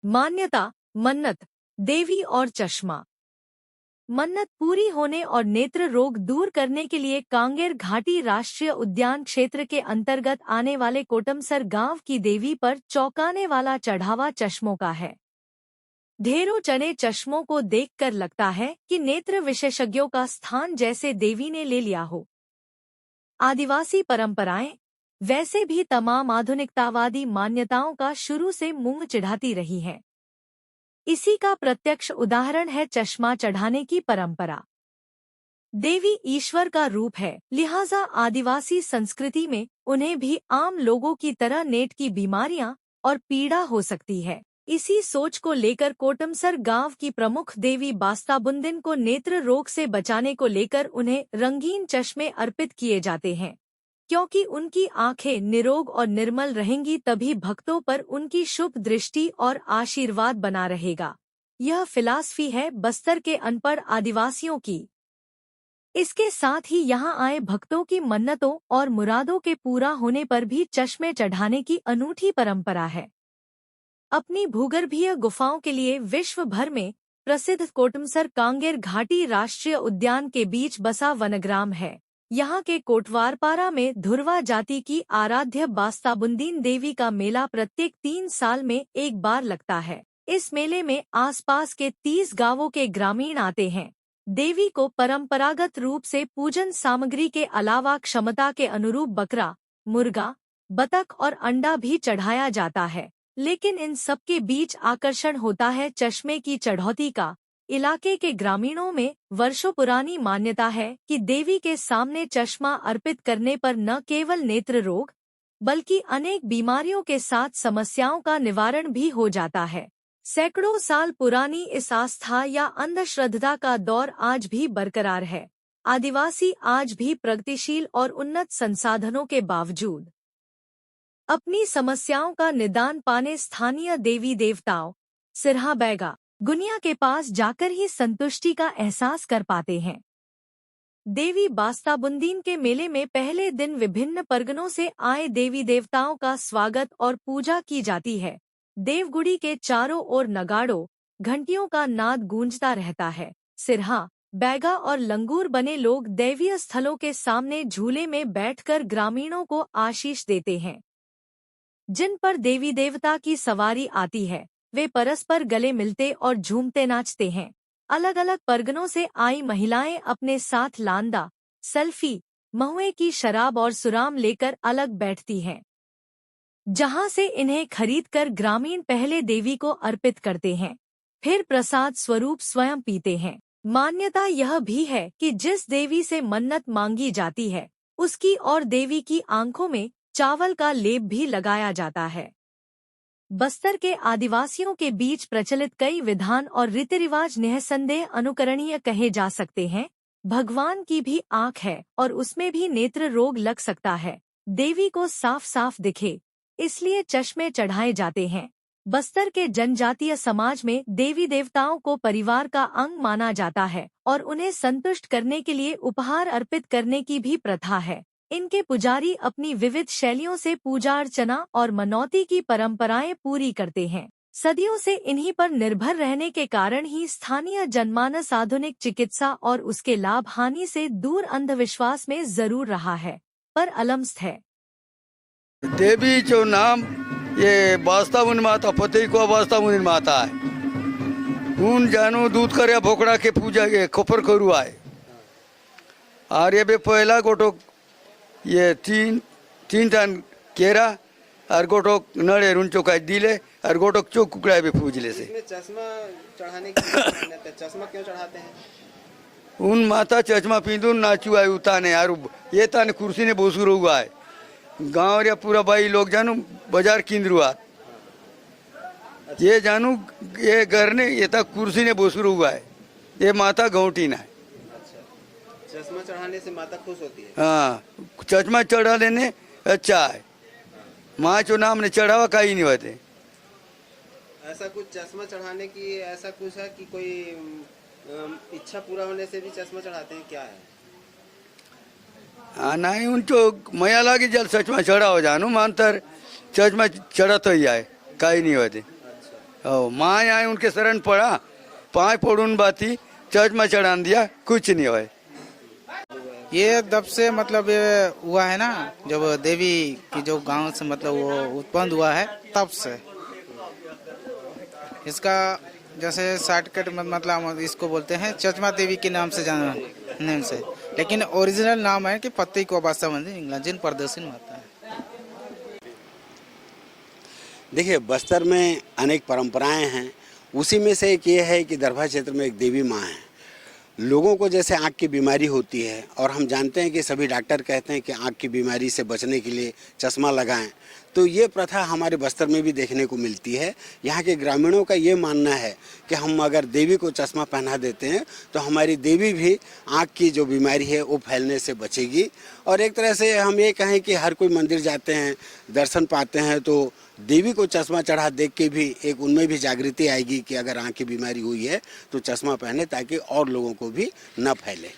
मान्यता, मन्नत, देवी और चश्मा। मन्नत पूरी होने और नेत्र रोग दूर करने के लिए कांगेर घाटी राष्ट्रीय उद्यान क्षेत्र के अंतर्गत आने वाले कोटमसर गांव की देवी पर चौंकाने वाला चढ़ावा चश्मों का है। ढेरों चढ़े चश्मों को देखकर लगता है कि नेत्र विशेषज्ञों का स्थान जैसे देवी ने ले लिया हो। आदिवासी परंपराएं वैसे भी तमाम आधुनिकतावादी मान्यताओं का शुरू से मुंह चिढ़ाती रही हैं। इसी का प्रत्यक्ष उदाहरण है चश्मा चढ़ाने की परंपरा। देवी ईश्वर का रूप है, लिहाजा आदिवासी संस्कृति में उन्हें भी आम लोगों की तरह नेत्र की बीमारियां और पीड़ा हो सकती है। इसी सोच को लेकर कोटमसर गांव की प्रमुख देवी बास्ताबुंदिन को नेत्र रोग से बचाने को लेकर उन्हें रंगीन चश्मे अर्पित किए जाते हैं, क्योंकि उनकी आंखें निरोग और निर्मल रहेंगी तभी भक्तों पर उनकी शुभ दृष्टि और आशीर्वाद बना रहेगा। यह फिलॉसफी है बस्तर के अनपढ़ आदिवासियों की। इसके साथ ही यहाँ आए भक्तों की मन्नतों और मुरादों के पूरा होने पर भी चश्मे चढ़ाने की अनूठी परंपरा है। अपनी भूगर्भीय गुफाओं के लिए विश्व भर में प्रसिद्ध कोटमसर कांगेर घाटी राष्ट्रीय उद्यान के बीच बसा वनग्राम है। यहाँ के कोटवारपारा में धुरवा जाति की आराध्य बास्ताबुंदीन देवी का मेला प्रत्येक 3 साल में एक बार लगता है। इस मेले में आसपास के 30 गांवों के ग्रामीण आते हैं। देवी को परंपरागत रूप से पूजन सामग्री के अलावा क्षमता के अनुरूप बकरा, मुर्गा, बतख और अंडा भी चढ़ाया जाता है। लेकिन इन सबके बीच आकर्षण होता है चश्मे की चढ़ौती का। इलाके के ग्रामीणों में वर्षों पुरानी मान्यता है कि देवी के सामने चश्मा अर्पित करने पर न केवल नेत्र रोग बल्कि अनेक बीमारियों के साथ समस्याओं का निवारण भी हो जाता है। सैकड़ों साल पुरानी इस आस्था या अंधश्रद्धा का दौर आज भी बरकरार है। आदिवासी आज भी प्रगतिशील और उन्नत संसाधनों के बावजूद अपनी समस्याओं का निदान पाने स्थानीय देवी देवताओं सिरहा बैगा गुनिया के पास जाकर ही संतुष्टि का एहसास कर पाते हैं। देवी बास्ताबुंदीन के मेले में पहले दिन विभिन्न परगनों से आए देवी देवताओं का स्वागत और पूजा की जाती है। देवगुड़ी के चारों ओर नगाड़ों, घंटियों का नाद गूंजता रहता है। सिरहा, बैगा और लंगूर बने लोग दैवीय स्थलों के सामने झूले में बैठकर ग्रामीणों को आशीष देते हैं। जिन पर देवी देवता की सवारी आती है वे परस्पर गले मिलते और झूमते नाचते हैं। अलग अलग परगनों से आई महिलाएं अपने साथ लांदा, सेल्फी, महुए की शराब और सुराम लेकर अलग बैठती हैं, जहां से इन्हें खरीदकर ग्रामीण पहले देवी को अर्पित करते हैं, फिर प्रसाद स्वरूप स्वयं पीते हैं। मान्यता यह भी है कि जिस देवी से मन्नत मांगी जाती है उसकी और देवी की आंखों में चावल का लेप भी लगाया जाता है। बस्तर के आदिवासियों के बीच प्रचलित कई विधान और रीति रिवाज निःसंदेह अनुकरणीय कहे जा सकते हैं। भगवान की भी आंख है और उसमें भी नेत्र रोग लग सकता है। देवी को साफ साफ दिखे, इसलिए चश्मे चढ़ाए जाते हैं। बस्तर के जनजातीय समाज में देवी देवताओं को परिवार का अंग माना जाता है और उन्हें संतुष्ट करने के लिए उपहार अर्पित करने की भी प्रथा है। इनके पुजारी अपनी विविध शैलियों से पूजा अर्चना और मनौती की परंपराएं पूरी करते हैं। सदियों से इन्हीं पर निर्भर रहने के कारण ही स्थानीय जनमानस आधुनिक चिकित्सा और उसके लाभ हानि से दूर अंधविश्वास में जरूर रहा है, पर अलमस्त है। देवी जो नाम ये बास्ताबुंदीन माता पति को बास्ताबुंदीन माता है। उन जानो दूध करे भोकड़ा के पूजा के खोपर करू आए और ये पहला गोटो ये तीन टान केरा और गोटो नड़े रुन चौका दिले और गोटो चौक कुकड़ा भी पूजले से। चश्मा चढ़ाने की चश्मा क्यों चढ़ाते हैं? उन माता चश्मा पींदू नाचू आए उताने और ये ताने कुर्सी ने बोसू हुआ है। गाँव या पूरा भाई लोग जानू बाजार केंद्रुआ ये जानू ये घर ने ये तक कुर्सी ने बोसू हुआ है। ये माता गौटीन है। चश्मा चढ़ाने से माता खुश होती है। हाँ, चश्मा चढ़ा लेने अच्छा है। माँ जो नाम ने चढ़ावा का ही नहीं होते। ऐसा कुछ चश्मा चढ़ाने की ऐसा कुछ है कि कोई इच्छा पूरा होने से भी चश्मा चढ़ाते हैं, क्या है? हाँ नहीं उनको मया लगी जल चश्मा चढ़ा हो जानू मानतर चश्मा चढ़ा तो ही आए का ही नहीं होते। अच्छा, माँ आए उनके शरण पड़ा, पाँच पड़ून बाती चर्च में चढ़ा दिया, कुछ नहीं हुआ। ये तब से मतलब ये हुआ है ना, जब देवी की जो गांव से मतलब वो उत्पन्न हुआ है तब से। इसका जैसे शॉर्टकट में मतलब इसको बोलते हैं चचमा देवी के नाम से जानने से, लेकिन ओरिजिनल नाम है कि पत्ती को वास्ता मंदिर इंग्लैंड जिन प्रदर्शन माता है। देखिए, बस्तर में अनेक परंपराएं हैं, उसी में से एक ये है कि दरभा क्षेत्र में एक देवी माँ है। लोगों को जैसे आँख की बीमारी होती है और हम जानते हैं कि सभी डॉक्टर कहते हैं कि आँख की बीमारी से बचने के लिए चश्मा लगाएं, तो ये प्रथा हमारे बस्तर में भी देखने को मिलती है। यहाँ के ग्रामीणों का ये मानना है कि हम अगर देवी को चश्मा पहना देते हैं तो हमारी देवी भी आँख की जो बीमारी है वो फैलने से बचेगी। और एक तरह से हम ये कहें कि हर कोई मंदिर जाते हैं, दर्शन पाते हैं, तो देवी को चश्मा चढ़ा देख के भी एक उनमें भी जागृति आएगी कि अगर आँख की बीमारी हुई है तो चश्मा पहने, ताकि और लोगों को भी न फैले।